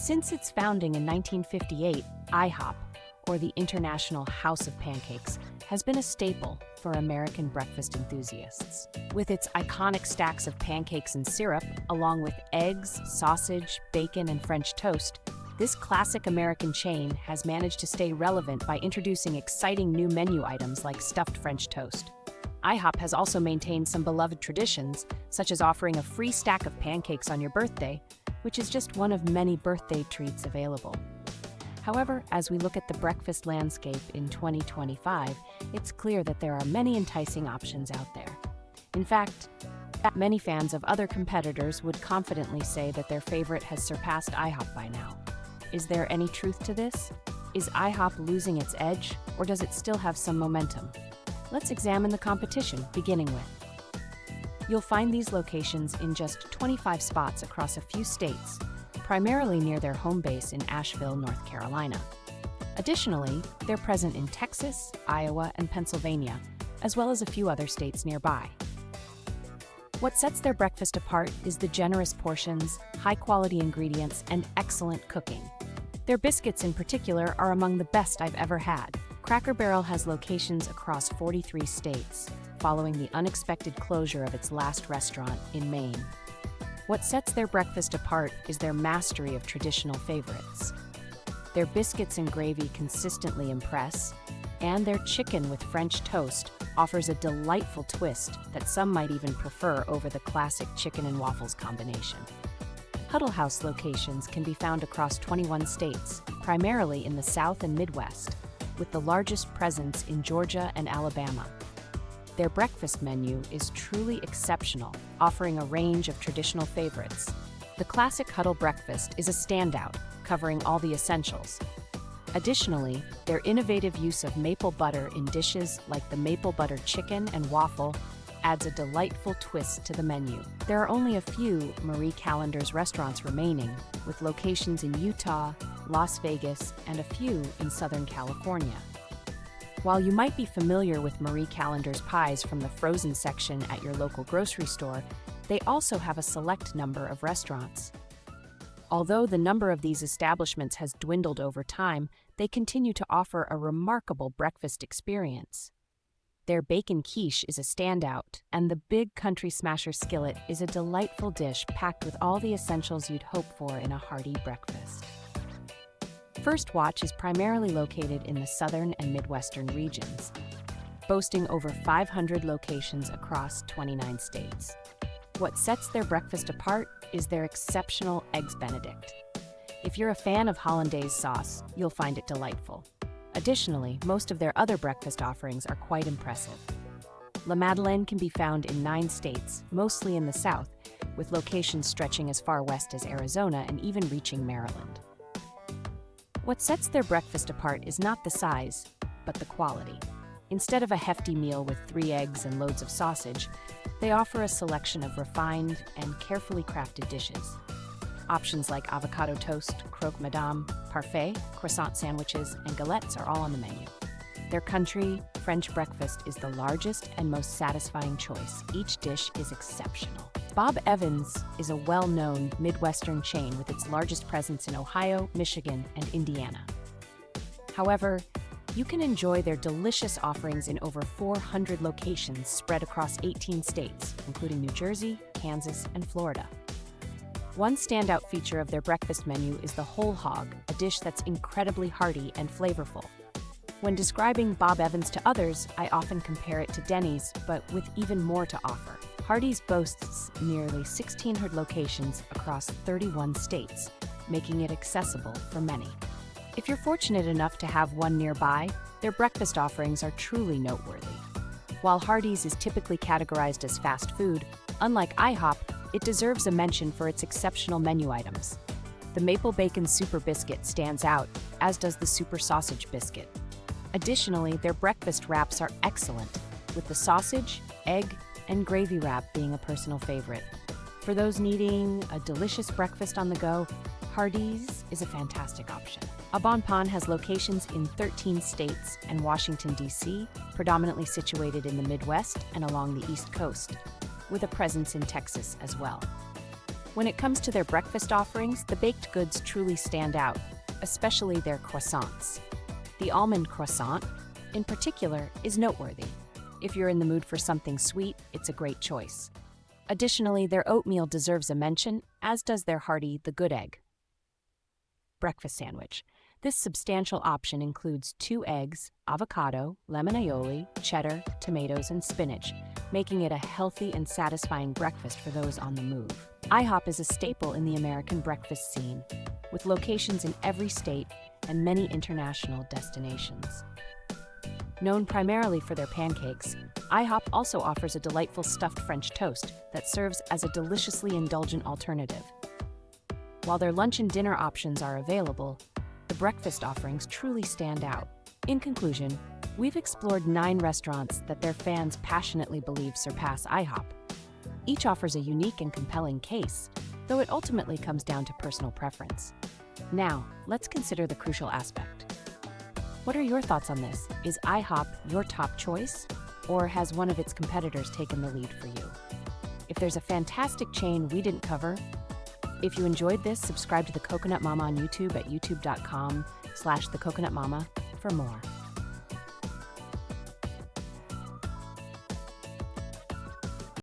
Since its founding in 1958, IHOP, or the International House of Pancakes, has been a staple for American breakfast enthusiasts. With its iconic stacks of pancakes and syrup, along with eggs, sausage, bacon, and French toast, this classic American chain has managed to stay relevant by introducing exciting new menu items like stuffed French toast. IHOP has also maintained some beloved traditions, such as offering a free stack of pancakes on your birthday, which is just one of many birthday treats available. However, as we look at the breakfast landscape in 2025, it's clear that there are many enticing options out there. In fact, many fans of other competitors would confidently say that their favorite has surpassed IHOP by now. Is there any truth to this? Is IHOP losing its edge, or does it still have some momentum? Let's examine the competition, beginning with. You'll find these locations in just 25 spots across a few states, primarily near their home base in Asheville, North Carolina. Additionally, they're present in Texas, Iowa, and Pennsylvania, as well as a few other states nearby. What sets their breakfast apart is the generous portions, high-quality ingredients, and excellent cooking. Their biscuits in particular are among the best I've ever had. Cracker Barrel has locations across 43 states, following the unexpected closure of its last restaurant in Maine. What sets their breakfast apart is their mastery of traditional favorites. Their biscuits and gravy consistently impress, and their chicken with French toast offers a delightful twist that some might even prefer over the classic chicken and waffles combination. Huddle House locations can be found across 21 states, primarily in the South and Midwest, with the largest presence in Georgia and Alabama. Their breakfast menu is truly exceptional, offering a range of traditional favorites. The classic Huddle breakfast is a standout, covering all the essentials. Additionally, their innovative use of maple butter in dishes like the maple butter chicken and waffle adds a delightful twist to the menu. There are only a few Marie Callender's restaurants remaining, with locations in Utah, Las Vegas, and a few in Southern California. While you might be familiar with Marie Callender's pies from the frozen section at your local grocery store, they also have a select number of restaurants. Although the number of these establishments has dwindled over time, they continue to offer a remarkable breakfast experience. Their bacon quiche is a standout, and the Big Country Smasher skillet is a delightful dish packed with all the essentials you'd hope for in a hearty breakfast. First Watch is primarily located in the southern and midwestern regions, boasting over 500 locations across 29 states. What sets their breakfast apart is their exceptional Eggs Benedict. If you're a fan of hollandaise sauce, you'll find it delightful. Additionally, most of their other breakfast offerings are quite impressive. La Madeleine can be found in 9 states, mostly in the South, with locations stretching as far west as Arizona and even reaching Maryland. What sets their breakfast apart is not the size, but the quality. Instead of a hefty meal with 3 eggs and loads of sausage, they offer a selection of refined and carefully crafted dishes. Options like avocado toast, croque madame, parfait, croissant sandwiches, and galettes are all on the menu. Their country French breakfast is the largest and most satisfying choice. Each dish is exceptional. Bob Evans is a well-known Midwestern chain with its largest presence in Ohio, Michigan, and Indiana. However, you can enjoy their delicious offerings in over 400 locations spread across 18 states, including New Jersey, Kansas, and Florida. One standout feature of their breakfast menu is the whole hog, a dish that's incredibly hearty and flavorful. When describing Bob Evans to others, I often compare it to Denny's, but with even more to offer. Hardee's boasts nearly 1,600 locations across 31 states, making it accessible for many. If you're fortunate enough to have one nearby, their breakfast offerings are truly noteworthy. While Hardee's is typically categorized as fast food, unlike IHOP, it deserves a mention for its exceptional menu items. The Maple Bacon Super Biscuit stands out, as does the Super Sausage Biscuit. Additionally, their breakfast wraps are excellent, with the sausage, egg, and gravy wrap being a personal favorite. For those needing a delicious breakfast on the go, Hardee's is a fantastic option. A Bon Pain has locations in 13 states and Washington, D.C., predominantly situated in the Midwest and along the East Coast, with a presence in Texas as well. When it comes to their breakfast offerings, the baked goods truly stand out, especially their croissants. The almond croissant, in particular, is noteworthy. If you're in the mood for something sweet, it's a great choice. Additionally, their oatmeal deserves a mention, as does their hearty The Good Egg breakfast sandwich. This substantial option includes 2 eggs, avocado, lemon aioli, cheddar, tomatoes, and spinach, making it a healthy and satisfying breakfast for those on the move. IHOP is a staple in the American breakfast scene, with locations in every state and many international destinations. Known primarily for their pancakes, IHOP also offers a delightful stuffed French toast that serves as a deliciously indulgent alternative. While their lunch and dinner options are available, the breakfast offerings truly stand out. In conclusion, we've explored 9 restaurants that their fans passionately believe surpass IHOP. Each offers a unique and compelling case, though it ultimately comes down to personal preference. Now, let's consider the crucial aspect. What are your thoughts on this? Is IHOP your top choice, or has one of its competitors taken the lead for you? If there's a fantastic chain we didn't cover, if you enjoyed this, subscribe to The Coconut Mama on YouTube at youtube.com/thecoconutmama for more.